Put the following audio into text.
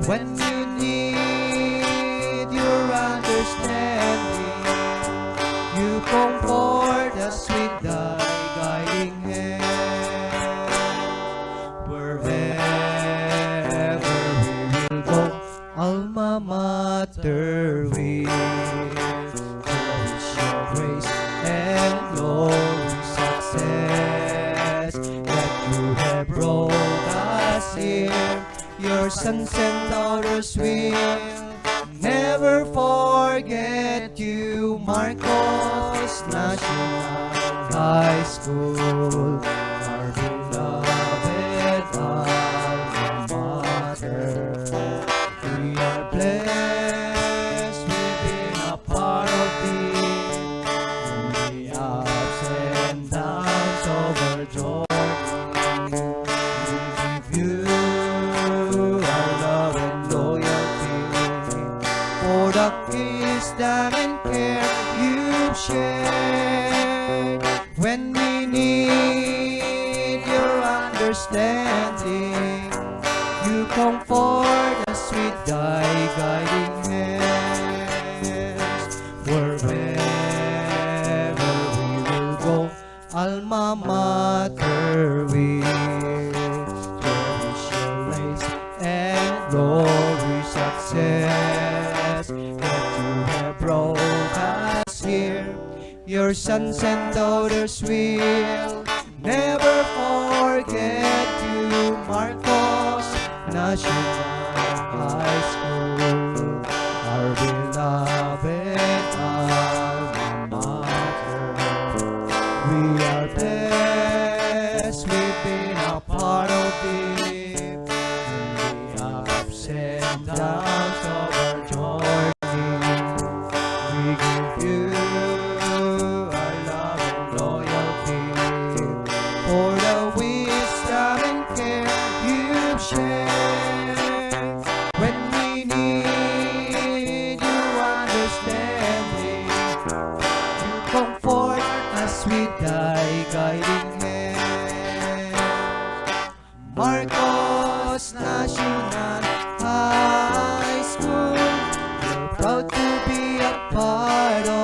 when you need your understanding, you comfort us with thy guiding hand. Wherever we will go, alma mater will cherish your grace and glory, success that you have brought us here. Your sons and daughters will never forget you. Marcos National High School, our beloved alma mater. We are blessed, we've been a part of the ups and downs of our journey. We give you our love and loyalty for the wisdom and care you've shared. When we need your understanding, you comfort us with thy guiding hands. Wherever we will go, alma mater will cherish your grace and glory, success that you have brought us here. Your sons and daughters will never forget you. Marcos National High School, our beloved alma mater. We are blessed, we've been a part of it in the ups and downs of our journey. We give you our love and loyalty for the wisdom and care you've shared. When we need your understanding, you comfort us with thy guiding hand. Marcos National High School, we're proud to be a part of